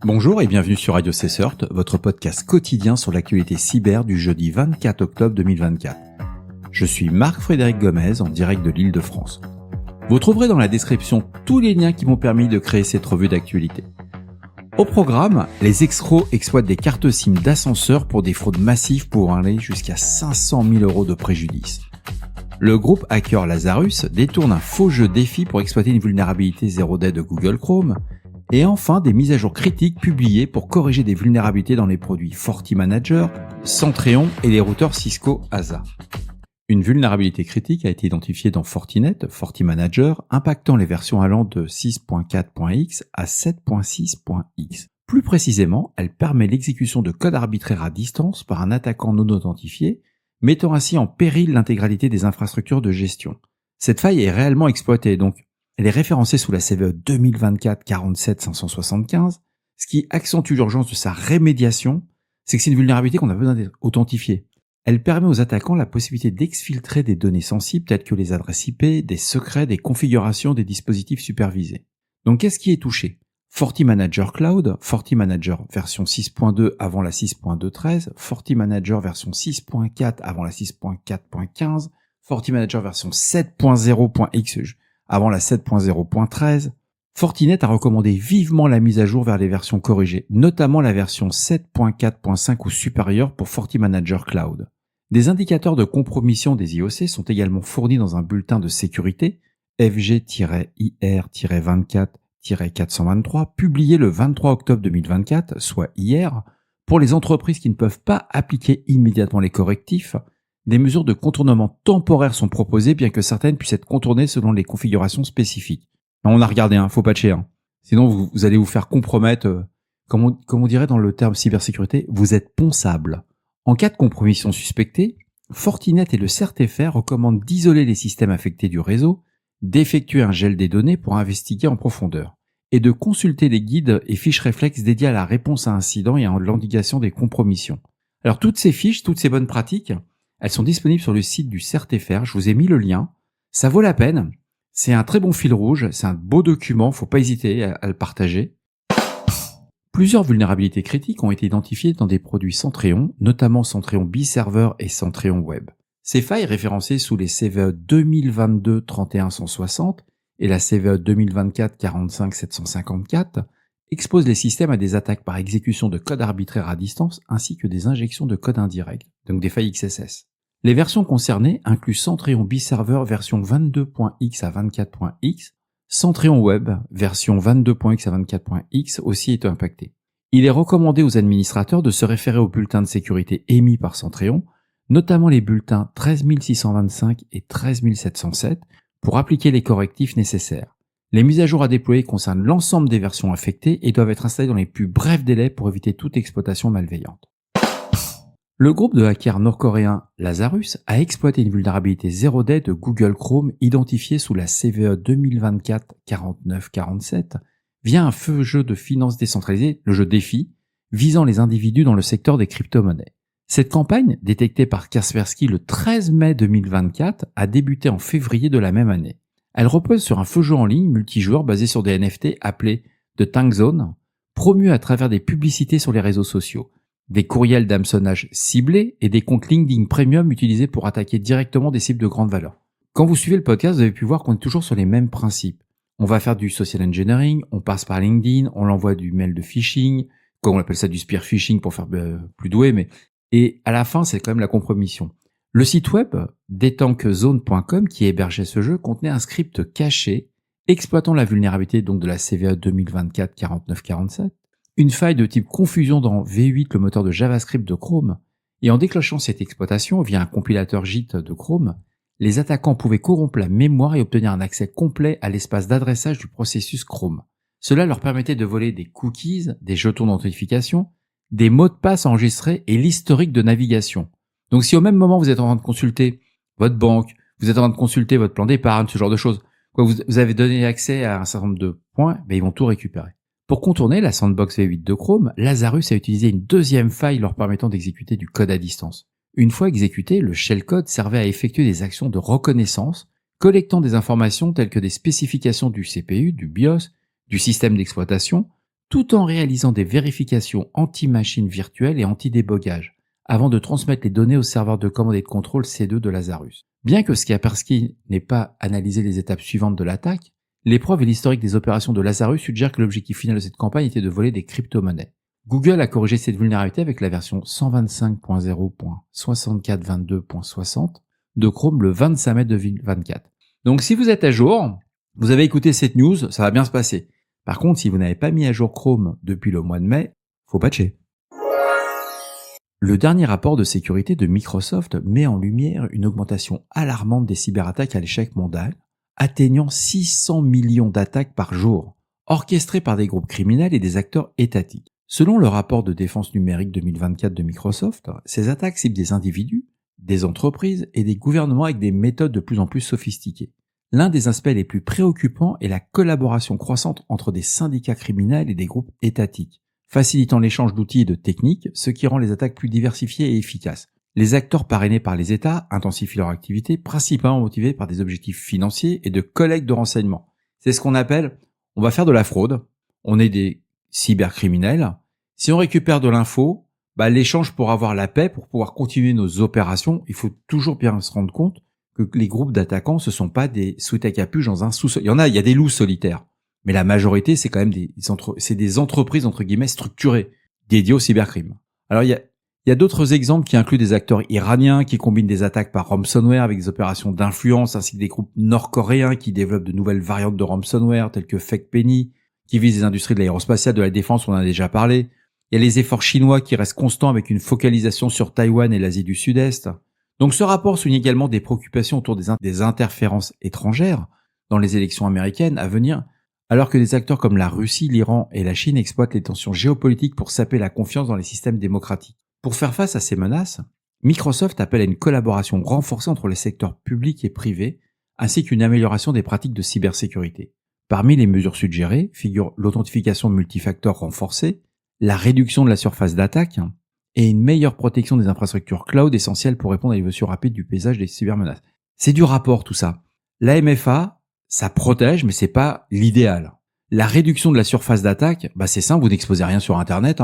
Bonjour et bienvenue sur Radio Cessert, votre podcast quotidien sur l'actualité cyber du jeudi 24 octobre 2024. Je suis Marc-Frédéric Gomez en direct de l'Île-de-France. Vous trouverez dans la description tous les liens qui m'ont permis de créer cette revue d'actualité. Au programme, les escrocs exploitent des cartes SIM d'ascenseurs pour des fraudes massives pouvant aller jusqu'à 500 000 € de préjudice. Le groupe hacker Lazarus détourne un faux jeu défi pour exploiter une vulnérabilité 0-day de Google Chrome. Et enfin, des mises à jour critiques publiées pour corriger des vulnérabilités dans les produits FortiManager, Centreon et les routeurs Cisco ASA. Une vulnérabilité critique a été identifiée dans Fortinet, FortiManager, impactant les versions allant de 6.4.x à 7.6.x. Plus précisément, elle permet l'exécution de codes arbitraires à distance par un attaquant non authentifié, mettant ainsi en péril l'intégralité des infrastructures de gestion. Cette faille est réellement exploitée, donc elle est référencée sous la CVE 2024-47-575. Ce qui accentue l'urgence de sa rémédiation, c'est que c'est une vulnérabilité qu'on a besoin d'être authentifiée. Elle permet aux attaquants la possibilité d'exfiltrer des données sensibles telles que les adresses IP, des secrets, des configurations des dispositifs supervisés. Donc qu'est-ce qui est touché ? FortiManager Cloud, FortiManager version 6.2 avant la 6.2.13, FortiManager version 6.4 avant la 6.4.15, FortiManager version 7.0.x avant la 7.0.13, Fortinet a recommandé vivement la mise à jour vers les versions corrigées, notamment la version 7.4.5 ou supérieure pour FortiManager Cloud. Des indicateurs de compromission des IOC sont également fournis dans un bulletin de sécurité FG-IR-24-423 publié le 23 octobre 2024, soit hier, pour les entreprises qui ne peuvent pas appliquer immédiatement les correctifs. Des mesures de contournement temporaire sont proposées, bien que certaines puissent être contournées selon les configurations spécifiques. On a regardé, faut patcher. Sinon, vous allez vous faire compromettre, comme on dirait dans le terme cybersécurité, vous êtes ponçable. En cas de compromission suspectée, Fortinet et le CERT-FR recommandent d'isoler les systèmes affectés du réseau, d'effectuer un gel des données pour investiguer en profondeur, et de consulter les guides et fiches réflexes dédiés à la réponse à incidents et à l'endiguation des compromissions. Alors toutes ces fiches, toutes ces bonnes pratiques, elles sont disponibles sur le site du CERT-FR, je vous ai mis le lien. Ça vaut la peine, c'est un très bon fil rouge, c'est un beau document, faut pas hésiter à le partager. Plusieurs vulnérabilités critiques ont été identifiées dans des produits Centreon, notamment Centreon B-Server et Centreon Web. Ces failles référencées sous les CVE 2022-31-160 et la CVE 2024-45-754 exposent les systèmes à des attaques par exécution de codes arbitraires à distance ainsi que des injections de code indirect, donc des failles XSS. Les versions concernées incluent Centreon B-Server version 22.x à 24.x, Centreon Web version 22.x à 24.x aussi est impacté. Il est recommandé aux administrateurs de se référer aux bulletins de sécurité émis par Centreon, notamment les bulletins 13625 et 13707, pour appliquer les correctifs nécessaires. Les mises à jour à déployer concernent l'ensemble des versions affectées et doivent être installées dans les plus brefs délais pour éviter toute exploitation malveillante. Le groupe de hackers nord-coréen Lazarus a exploité une vulnérabilité 0-day de Google Chrome identifiée sous la CVE 2024-49-47 via un faux jeu de finances décentralisées, le jeu Défi, visant les individus dans le secteur des crypto-monnaies. Cette campagne, détectée par Kaspersky le 13 mai 2024, a débuté en février de la même année. Elle repose sur un faux jeu en ligne multijoueur basé sur des NFT appelés The Tank Zone, promus à travers des publicités sur les réseaux sociaux, des courriels d'hameçonnage ciblés et des comptes LinkedIn Premium utilisés pour attaquer directement des cibles de grande valeur. Quand vous suivez le podcast, vous avez pu voir qu'on est toujours sur les mêmes principes. On va faire du social engineering, on passe par LinkedIn, on l'envoie du mail de phishing, comme on appelle ça du spear phishing pour faire plus doué, et à la fin, c'est quand même la compromission. Le site web detankzone.com qui hébergeait ce jeu contenait un script caché exploitant la vulnérabilité donc de la CVE 2024-49-47, une faille de type confusion dans V8, le moteur de JavaScript de Chrome, et en déclenchant cette exploitation via un compilateur JIT de Chrome, les attaquants pouvaient corrompre la mémoire et obtenir un accès complet à l'espace d'adressage du processus Chrome. Cela leur permettait de voler des cookies, des jetons d'authentification, des mots de passe enregistrés et l'historique de navigation. Donc si au même moment vous êtes en train de consulter votre banque, vous êtes en train de consulter votre plan d'épargne, ce genre de choses, vous avez donné accès à un certain nombre de points, ils vont tout récupérer. Pour contourner la sandbox V8 de Chrome, Lazarus a utilisé une deuxième faille leur permettant d'exécuter du code à distance. Une fois exécuté, le shellcode servait à effectuer des actions de reconnaissance, collectant des informations telles que des spécifications du CPU, du BIOS, du système d'exploitation, tout en réalisant des vérifications anti-machines virtuelles et anti-débogage, avant de transmettre les données au serveur de commande et de contrôle C2 de Lazarus. Bien que Kaspersky n'ait pas analysé les étapes suivantes de l'attaque, les preuves et l'historique des opérations de Lazarus suggèrent que l'objectif final de cette campagne était de voler des crypto-monnaies. Google a corrigé cette vulnérabilité avec la version 125.0.6422.60 de Chrome le 25 mai 2024. Donc si vous êtes à jour, vous avez écouté cette news, ça va bien se passer. Par contre, si vous n'avez pas mis à jour Chrome depuis le mois de mai, faut patcher. Le dernier rapport de sécurité de Microsoft met en lumière une augmentation alarmante des cyberattaques à l'échelle mondiale, atteignant 600 millions d'attaques par jour, orchestrées par des groupes criminels et des acteurs étatiques. Selon le rapport de défense numérique 2024 de Microsoft, ces attaques ciblent des individus, des entreprises et des gouvernements avec des méthodes de plus en plus sophistiquées. L'un des aspects les plus préoccupants est la collaboration croissante entre des syndicats criminels et des groupes étatiques, facilitant l'échange d'outils et de techniques, ce qui rend les attaques plus diversifiées et efficaces. Les acteurs parrainés par les États intensifient leur activité, principalement motivés par des objectifs financiers et de collecte de renseignements. C'est ce qu'on appelle, on va faire de la fraude, on est des cybercriminels. Si on récupère de l'info, l'échange pour avoir la paix, pour pouvoir continuer nos opérations, il faut toujours bien se rendre compte que les groupes d'attaquants, ce sont pas des souhaits à capuche dans un sous-sol. Il y a des loups solitaires. Mais la majorité, c'est quand même des entreprises, entre guillemets, structurées, dédiées au cybercrime. Alors, il y a d'autres exemples qui incluent des acteurs iraniens qui combinent des attaques par ransomware avec des opérations d'influence, ainsi que des groupes nord-coréens qui développent de nouvelles variantes de ransomware, telles que Fake Penny, qui visent les industries de l'aérospatiale, de la défense, on en a déjà parlé. Il y a les efforts chinois qui restent constants avec une focalisation sur Taïwan et l'Asie du Sud-Est. Donc ce rapport souligne également des préoccupations autour des interférences étrangères dans les élections américaines à venir, alors que des acteurs comme la Russie, l'Iran et la Chine exploitent les tensions géopolitiques pour saper la confiance dans les systèmes démocratiques. Pour faire face à ces menaces, Microsoft appelle à une collaboration renforcée entre les secteurs publics et privés, ainsi qu'une amélioration des pratiques de cybersécurité. Parmi les mesures suggérées figurent l'authentification multifacteur renforcée, la réduction de la surface d'attaque et une meilleure protection des infrastructures cloud essentielles pour répondre à l'évolution rapide du paysage des cybermenaces. C'est du rapport tout ça. La MFA, ça protège, mais c'est pas l'idéal. La réduction de la surface d'attaque, c'est simple, vous n'exposez rien sur Internet,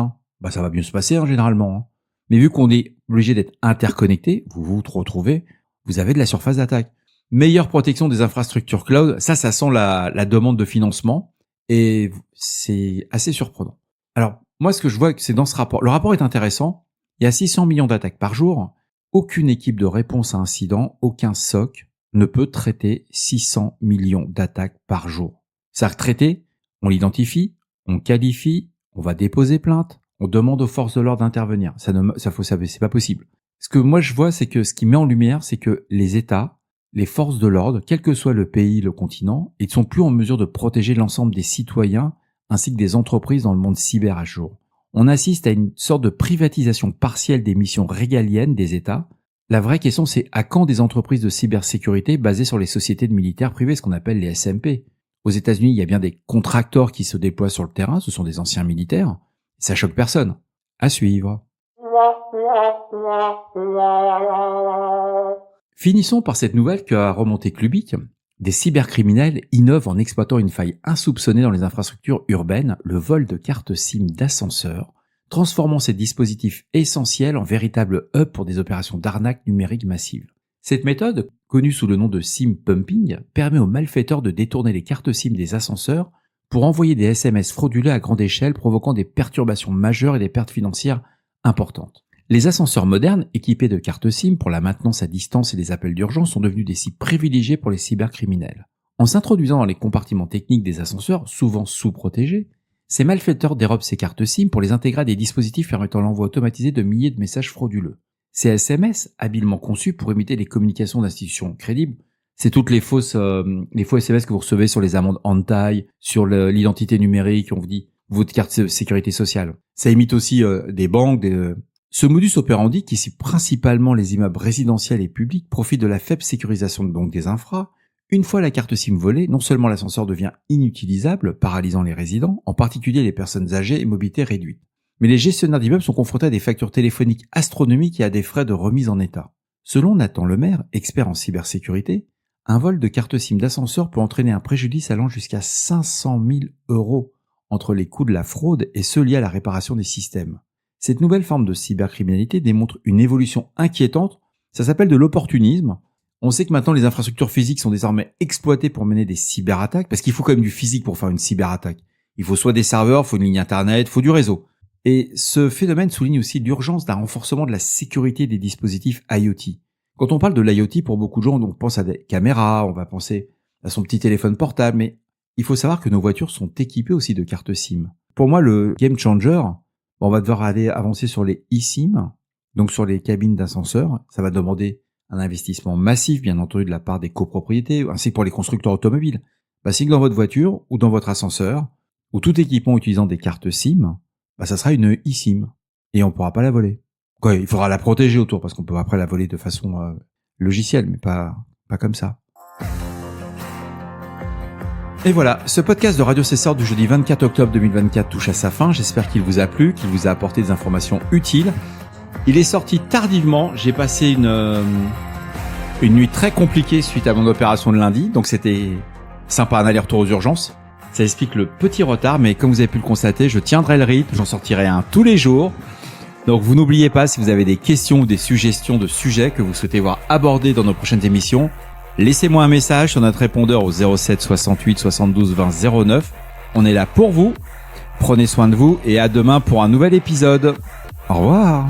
ça va mieux se passer généralement. Mais vu qu'on est obligé d'être interconnecté, vous vous retrouvez, vous avez de la surface d'attaque. Meilleure protection des infrastructures cloud, ça sent la demande de financement et c'est assez surprenant. Alors, moi, ce que je vois, c'est dans ce rapport. Le rapport est intéressant. Il y a 600 millions d'attaques par jour. Aucune équipe de réponse à incident, aucun SOC ne peut traiter 600 millions d'attaques par jour. C'est-à-dire traiter, on l'identifie, on qualifie, on va déposer plainte, on demande aux forces de l'ordre d'intervenir. C'est pas possible. Ce que moi je vois, c'est que ce qui met en lumière, c'est que les États, les forces de l'ordre, quel que soit le pays, le continent, ils ne sont plus en mesure de protéger l'ensemble des citoyens ainsi que des entreprises dans le monde cyber à jour. On assiste à une sorte de privatisation partielle des missions régaliennes des États. La vraie question, c'est à quand des entreprises de cybersécurité basées sur les sociétés de militaires privés, ce qu'on appelle les SMP. Aux États-Unis, il y a bien des contracteurs qui se déploient sur le terrain, ce sont des anciens militaires. Ça choque personne. À suivre. Finissons par cette nouvelle qu'a remontée Clubic. Des cybercriminels innovent en exploitant une faille insoupçonnée dans les infrastructures urbaines, le vol de cartes SIM d'ascenseurs, transformant ces dispositifs essentiels en véritables hubs pour des opérations d'arnaque numérique massive. Cette méthode, connue sous le nom de SIM pumping, permet aux malfaiteurs de détourner les cartes SIM des ascenseurs pour envoyer des SMS frauduleux à grande échelle, provoquant des perturbations majeures et des pertes financières importantes. Les ascenseurs modernes, équipés de cartes SIM pour la maintenance à distance et les appels d'urgence, sont devenus des cibles privilégiées pour les cybercriminels. En s'introduisant dans les compartiments techniques des ascenseurs, souvent sous-protégés, ces malfaiteurs dérobent ces cartes SIM pour les intégrer à des dispositifs permettant l'envoi automatisé de milliers de messages frauduleux. Ces SMS, habilement conçus pour imiter les communications d'institutions crédibles, c'est toutes les faux SMS que vous recevez sur les amendes entaille, sur l'identité numérique, on vous dit votre carte de sécurité sociale. Ça imite aussi des banques, Ce modus operandi, qui cible principalement les immeubles résidentiels et publics, profite de la faible sécurisation donc des infras. Une fois la carte SIM volée, non seulement l'ascenseur devient inutilisable, paralysant les résidents, en particulier les personnes âgées et mobilité réduite. Mais les gestionnaires d'immeubles sont confrontés à des factures téléphoniques astronomiques et à des frais de remise en état. Selon Nathan Lemaire, expert en cybersécurité, un vol de carte SIM d'ascenseur peut entraîner un préjudice allant jusqu'à 500 000 € entre les coûts de la fraude et ceux liés à la réparation des systèmes. Cette nouvelle forme de cybercriminalité démontre une évolution inquiétante. Ça s'appelle de l'opportunisme. On sait que maintenant les infrastructures physiques sont désormais exploitées pour mener des cyberattaques, parce qu'il faut quand même du physique pour faire une cyberattaque. Il faut soit des serveurs, il faut une ligne internet, il faut du réseau. Et ce phénomène souligne aussi l'urgence d'un renforcement de la sécurité des dispositifs IoT. Quand on parle de l'IoT, pour beaucoup de gens, on pense à des caméras, on va penser à son petit téléphone portable, mais il faut savoir que nos voitures sont équipées aussi de cartes SIM. Pour moi, le game changer, on va devoir aller avancer sur les eSIM, donc sur les cabines d'ascenseur. Ça va demander un investissement massif, bien entendu, de la part des copropriétés, ainsi que pour les constructeurs automobiles. C'est que dans votre voiture ou dans votre ascenseur, ou tout équipement utilisant des cartes SIM, ça sera une eSIM. Et on ne pourra pas la voler. Quoi, il faudra la protéger autour, parce qu'on peut après la voler de façon logicielle, mais pas comme ça. Et voilà, ce podcast de Radio Cesseur du jeudi 24 octobre 2024 touche à sa fin. J'espère qu'il vous a plu, qu'il vous a apporté des informations utiles. Il est sorti tardivement. J'ai passé une nuit très compliquée suite à mon opération de lundi. Donc c'était sympa, un aller-retour aux urgences. Ça explique le petit retard, mais comme vous avez pu le constater, je tiendrai le rythme. J'en sortirai un tous les jours. Donc vous n'oubliez pas, si vous avez des questions ou des suggestions de sujets que vous souhaitez voir abordés dans nos prochaines émissions, laissez-moi un message sur notre répondeur au 07 68 72 20 09. On est là pour vous. Prenez soin de vous et à demain pour un nouvel épisode. Au revoir.